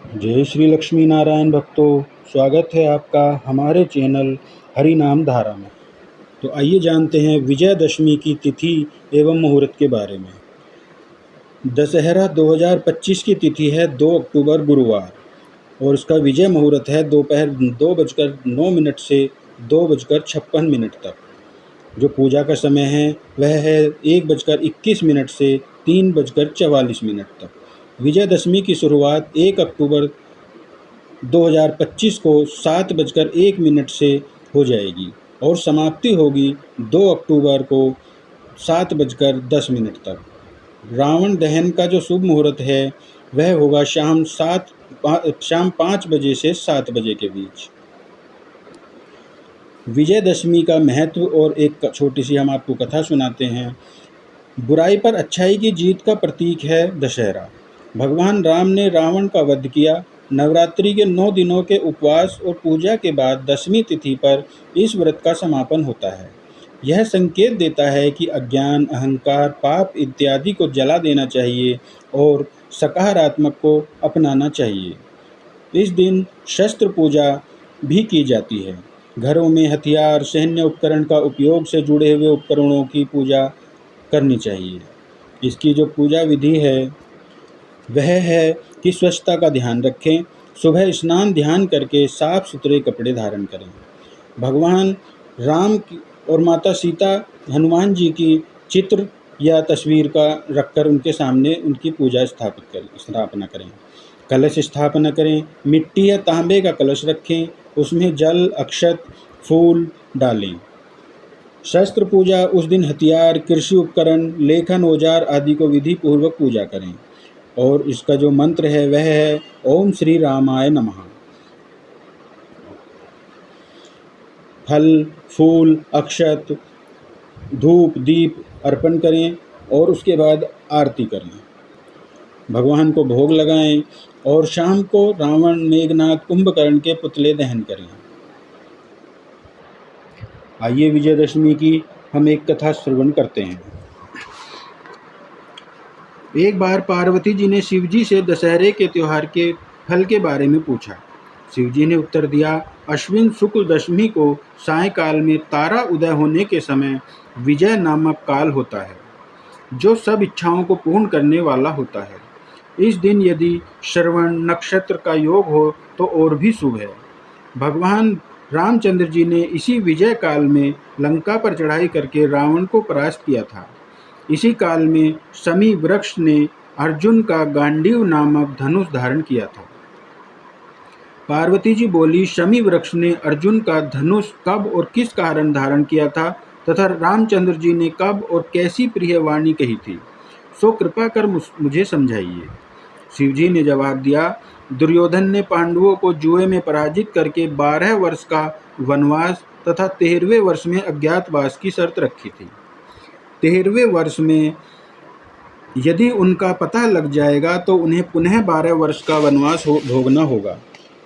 जय श्री लक्ष्मी नारायण भक्तों, स्वागत है आपका हमारे चैनल हरि नाम धारा में। तो आइए जानते हैं विजयदशमी की तिथि एवं मुहूर्त के बारे में। दशहरा 2025 की तिथि है 2 अक्टूबर गुरुवार और उसका विजय मुहूर्त है दोपहर 2:09 से 2:56 तक। जो पूजा का समय है वह है 1:21 से 3:44 तक। विजयदशमी की शुरुआत 1 अक्टूबर 2025 को 7:01 से हो जाएगी और समाप्ति होगी 2 अक्टूबर को 7:10 तक। रावण दहन का जो शुभ मुहूर्त है वह होगा शाम 5 बजे से 7 बजे के बीच। विजयदशमी का महत्व और एक छोटी सी हम आपको कथा सुनाते हैं। बुराई पर अच्छाई की जीत का प्रतीक है दशहरा। भगवान राम ने रावण का वध किया। नवरात्रि के 9 दिनों के उपवास और पूजा के बाद दशमी तिथि पर इस व्रत का समापन होता है। यह संकेत देता है कि अज्ञान, अहंकार, पाप इत्यादि को जला देना चाहिए और सकारात्मक को अपनाना चाहिए। इस दिन शस्त्र पूजा भी की जाती है। घरों में हथियार, सैन्य उपकरण का उपयोग से जुड़े हुए उपकरणों की पूजा करनी चाहिए। इसकी जो पूजा विधि है वह है कि स्वच्छता का ध्यान रखें। सुबह स्नान ध्यान करके साफ सुथरे कपड़े धारण करें। भगवान राम और माता सीता, हनुमान जी की चित्र या तस्वीर का रखकर उनके सामने उनकी पूजा स्थापना करें। कलश स्थापना करें। मिट्टी या तांबे का कलश रखें, उसमें जल, अक्षत, फूल डालें। शस्त्र पूजा उस दिन हथियार, कृषि उपकरण, लेखन औजार आदि को विधि पूर्वक पूजा करें। और इसका जो मंत्र है वह है ओम श्री रामाय नमः। फल, फूल, अक्षत, धूप, दीप अर्पण करें और उसके बाद आरती करें। भगवान को भोग लगाएं और शाम को रावण, मेघनाद, कुंभकर्ण के पुतले दहन करें। आइए विजयदशमी की हम एक कथा श्रवण करते हैं। एक बार पार्वती जी ने शिवजी से दशहरे के त्योहार के फल के बारे में पूछा। शिवजी ने उत्तर दिया, अश्विन शुक्ल दशमी को सायंकाल में तारा उदय होने के समय विजय नामक काल होता है, जो सब इच्छाओं को पूर्ण करने वाला होता है। इस दिन यदि श्रवण नक्षत्र का योग हो तो और भी शुभ है। भगवान रामचंद्र जी ने इसी विजय काल में लंका पर चढ़ाई करके रावण को परास्त किया था। इसी काल में शमी वृक्ष ने अर्जुन का गांडीव नामक धनुष धारण किया था। पार्वती जी बोली, शमी वृक्ष ने अर्जुन का धनुष कब और किस कारण धारण किया था तथा रामचंद्र जी ने कब और कैसी प्रिय वाणी कही थी, सो कृपा कर मुझे समझाइए। शिवजी ने जवाब दिया, दुर्योधन ने पांडवों को जुए में पराजित करके 12 वर्ष का वनवास तथा 13वें वर्ष में अज्ञातवास की शर्त रखी थी। 13वें वर्ष में यदि उनका पता लग जाएगा तो उन्हें पुनः 12 वर्ष का वनवास भोगना होगा।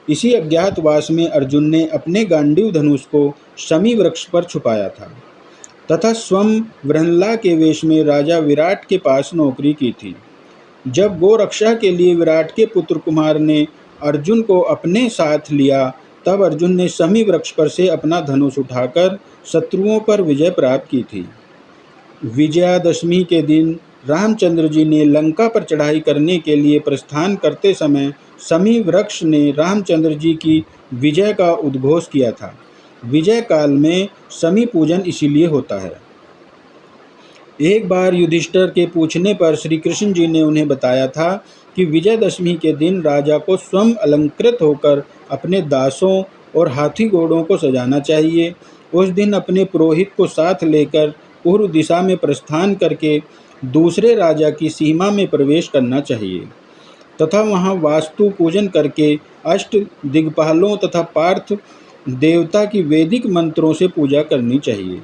इसी अज्ञातवास में अर्जुन ने अपने गांडीव धनुष को शमी वृक्ष पर छुपाया था तथा स्वयं वृहनला के वेश में राजा विराट के पास नौकरी की थी। जब गो रक्षा के लिए विराट के पुत्र कुमार ने अर्जुन को अपने साथ लिया, तब अर्जुन ने शमी वृक्ष पर से अपना धनुष उठाकर शत्रुओं पर विजय प्राप्त की थी। विजयादशमी के दिन रामचंद्र जी ने लंका पर चढ़ाई करने के लिए प्रस्थान करते समय शमी वृक्ष ने रामचंद्र जी की विजय का उद्घोष किया था। विजय काल में शमी पूजन इसीलिए होता है। एक बार युधिष्ठिर के पूछने पर श्री कृष्ण जी ने उन्हें बताया था कि विजयदशमी के दिन राजा को स्वयं अलंकृत होकर अपने दासों और हाथी घोड़ों को सजाना चाहिए। उस दिन अपने पुरोहित को साथ लेकर पूर्व दिशा में प्रस्थान करके दूसरे राजा की सीमा में प्रवेश करना चाहिए तथा वहां वास्तु पूजन करके अष्ट दिग्पालों तथा पार्थ देवता की वैदिक मंत्रों से पूजा करनी चाहिए।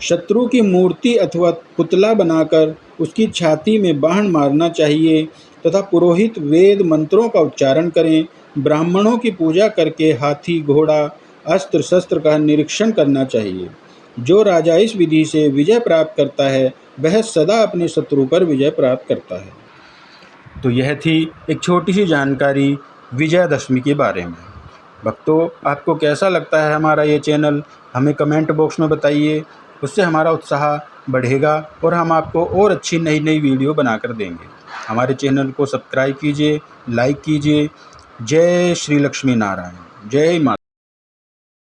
शत्रु की मूर्ति अथवा पुतला बनाकर उसकी छाती में बाण मारना चाहिए तथा पुरोहित वेद मंत्रों का उच्चारण करें। ब्राह्मणों की पूजा करके हाथी, घोड़ा, अस्त्र शस्त्र का निरीक्षण करना चाहिए। जो राजा इस विधि से विजय प्राप्त करता है वह सदा अपने शत्रु पर विजय प्राप्त करता है। तो यह थी एक छोटी सी जानकारी विजयादशमी के बारे में। भक्तों, आपको कैसा लगता है हमारा ये चैनल, हमें कमेंट बॉक्स में बताइए। उससे हमारा उत्साह बढ़ेगा और हम आपको और अच्छी नई नई वीडियो बनाकर देंगे। हमारे चैनल को सब्सक्राइब कीजिए, लाइक कीजिए। जय श्री लक्ष्मी नारायण, जय माता।